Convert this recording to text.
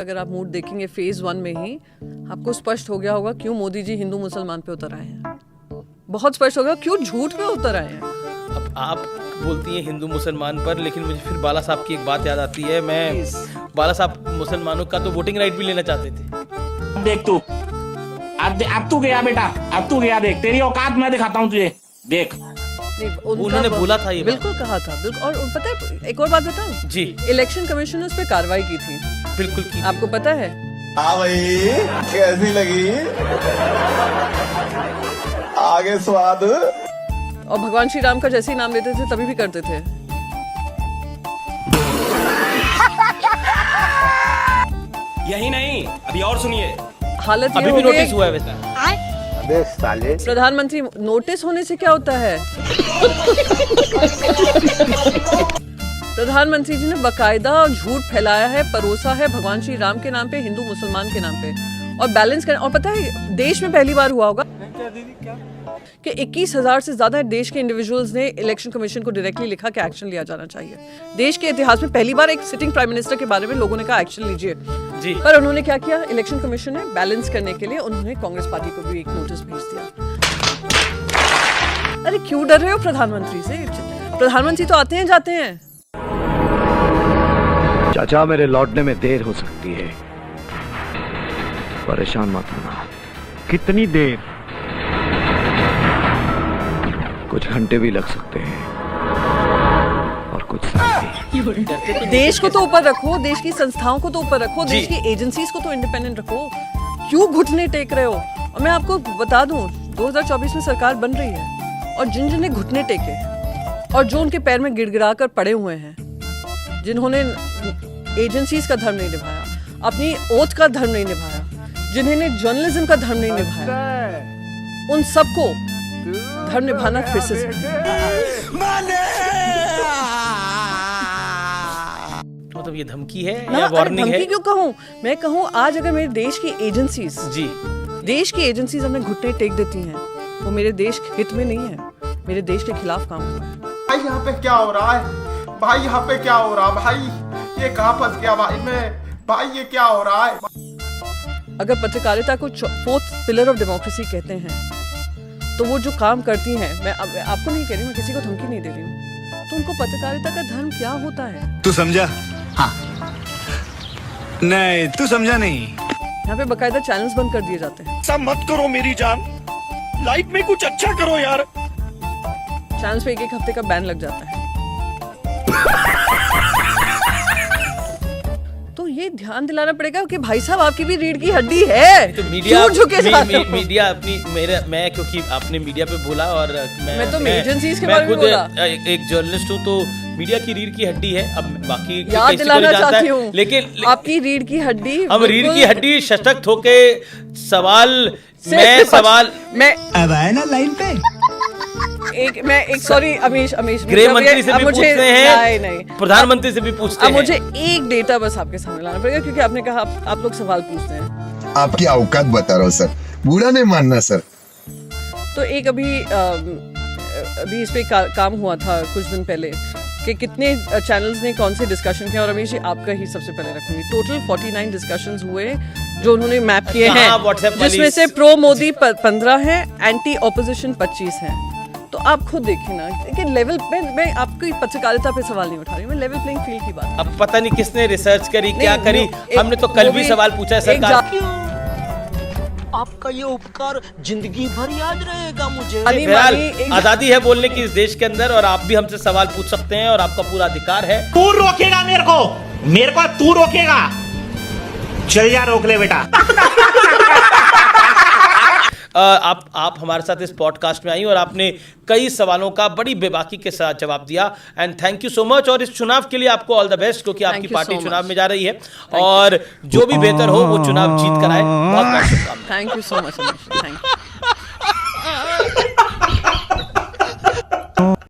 अगर आप मूड देखेंगे फेज 1 में ही आपको स्पष्ट हो गया होगा क्यों मोदी जी हिंदू मुसलमान पे उतर आए हैं। बहुत स्पष्ट होगा क्यों झूठ पे उतर आए हैं। अब आप बोलती हैं हिंदू मुसलमान पर, लेकिन मुझे फिर बाला साहब की एक बात याद आती है। मैं बाला साहब मुसलमानों का तो वोटिंग राइट भी लेना चाहते थे। देख तू अब तू गया बेटा, अब तू गया, देख तेरी औकात मैं दिखाता हूँ तुझे, देख। उन्होंने बोला था ये बिल्कुल कहा था, बिल्कुल। और पता है एक और बात बताऊं जी, इलेक्शन कमीशन ने उस पर कार्रवाई की थी। बिल्कुल की। आपको पता है? हाँ भाई, कैसी लगी? आगे स्वाद। और भगवान श्री राम का जैसे ही नाम लेते थे तभी भी करते थे। यही नहीं, अभी और सुनिए। हालत ये अभी हो भी गई। नोटिस हुआ है वैसा। अबे साले। प्रधानमंत्री नोटिस होने से क्या होता है? प्रधानमंत्री जी ने बकायदा झूठ फैलाया है, परोसा है भगवान श्री राम के नाम पे, हिंदू मुसलमान के नाम पे, और बैलेंस कर। और पता है देश में पहली बार हुआ होगा कि 21,000 से ज्यादा देश के इंडिविजुअल्स ने इलेक्शन कमीशन को डायरेक्टली लिखा कि एक्शन लिया जाना चाहिए। देश के इतिहास में पहली बार एक सिटिंग प्राइम मिनिस्टर के बारे में लोगों ने कहा एक्शन लीजिए जी। पर उन्होंने क्या किया? इलेक्शन कमीशन ने बैलेंस करने के लिए उन्होंने कांग्रेस पार्टी को भी एक नोटिस भेज दिया। अरे क्यों डर रहे हो प्रधानमंत्री से? प्रधानमंत्री तो आते हैं जाते हैं। चाचा मेरे लौटने में देर हो सकती है, परेशान मत होना। कितनी देर? कुछ घंटे भी लग सकते हैं और कुछ साल भी। देश को तो ऊपर रखो, देश की संस्थाओं को तो ऊपर रखो, देश की एजेंसीज को तो इंडिपेंडेंट रखो। क्यों घुटने टेक रहे हो? और मैं आपको बता दूं 2024 में सरकार बन रही है और जिन जिन ने घुटने टेके और जो उनके पैर में गिड़गिड़ा कर पड़े हुए हैं, जिन्होंने एजेंसीज का धर्म नहीं निभाया, अपनी ओथ का धर्म नहीं निभाया, जिन्होंने जर्नलिज्म का धर्म नहीं निभाया, उन सबको धर्म निभाना फिर से मतलब ये धमकी है ना। या वार्निंग है? धमकी क्यों कहूँ? मैं कहूँ आज अगर मेरे देश की एजेंसीज अपने घुटने टेक देती हैं, वो मेरे देश हित में नहीं है, मेरे देश के खिलाफ काम हुआ है। भाई यहाँ पे क्या हो रहा है? भाई यहाँ पे क्या हो रहा है? भाई ये कहाँ फंस गया भाई मैं? भाई ये क्या हो रहा है? अगर पत्रकारिता को 4th पिलर ऑफ डेमोक्रेसी कहते हैं तो वो जो काम करती हैं, मैं आपको नहीं कह रही, मैं किसी को धमकी नहीं दे रही हूँ, तो उनको पत्रकारिता का धर्म क्या होता है? तू समझा? हाँ। नहीं तू समझा नहीं। यहाँ पे बकायदा चैनल्स बंद कर दिए जाते हैं। सब मत करो मेरी जान, लाइफ में कुछ अच्छा करो यार। चैनल्स पे एक हफ्ते का बैन लग जाता है। तो ये ध्यान दिलाना पड़ेगा कि भाई साहब आपकी भी रीढ़ की हड्डी है। तो मीडिया क्यों झुके जा रहे हो? मीडिया अपनी मैं क्योंकि आपने मीडिया पे बोला और मैं तो एजेंसीज के बारे में खुद बोला। एक जर्नलिस्ट हूँ, तो मीडिया की रीढ़ की हड्डी है। अब बाकी याद दिलाना चाहती हूँ, लेकिन आपकी रीढ़ की हड्डी, हम रीढ़ की हड्डी सशक्त होके सवाल मैं अब आए ना लाइन पे। एक सॉरी अमीश गृह मंत्री से भी पूछते हैं, नहीं प्रधानमंत्री से भी पूछते हैं। अब मुझे एक डेटा बस आपके सामने लाना पड़ेगा, क्योंकि आपने कहा आप लोग सवाल पूछते हैं। आपकी औकात बता रहा हूँ सर, बुरा नहीं मानना सर। तो एक अभी इस पे काम हुआ था कुछ दिन पहले कि कितने चैनल्स ने कौन से डिस्कशन किए, और अमीश जी आपका ही सबसे पहले रखूंगी। टोटल 49 डिस्कशंस हुए जो उन्होंने मैप किए हैं, जिसमें से प्रो मोदी 15 हैं, एंटी ऑपोजिशन 25 हैं। तो आप खुद देखिए ना कि लेवल पे मैं आपकी पत्रकारिता पे सवाल नहीं उठा रही, मैं लेवल प्लेइंग फील्ड की बात। अब पता नहीं किसने रिसर्च करी, क्या करी। हमने तो कल भी सवाल पूछा है सरकार। आपका ये उपकार जिंदगी भर याद रहेगा मुझे। फिलहाल आजादी है बोलने की इस देश के अंदर, और आप भी हमसे सवाल पूछ सकते हैं और आपका पूरा अधिकार है। तू रोकेगा मेरे को तू रोकेगा? चल जा, रोक ले बेटा। आप हमारे साथ इस पॉडकास्ट में आई और आपने कई सवालों का बड़ी बेबाकी के साथ जवाब दिया, and thank you so much. और इस चुनाव के लिए आपको ऑल द बेस्ट, क्योंकि आपकी पार्टी चुनाव में जा रही है और जो भी बेहतर हो वो चुनाव जीत कर आए। बहुत बहुत शुभकामनाएं। Thank you so much. Thank you.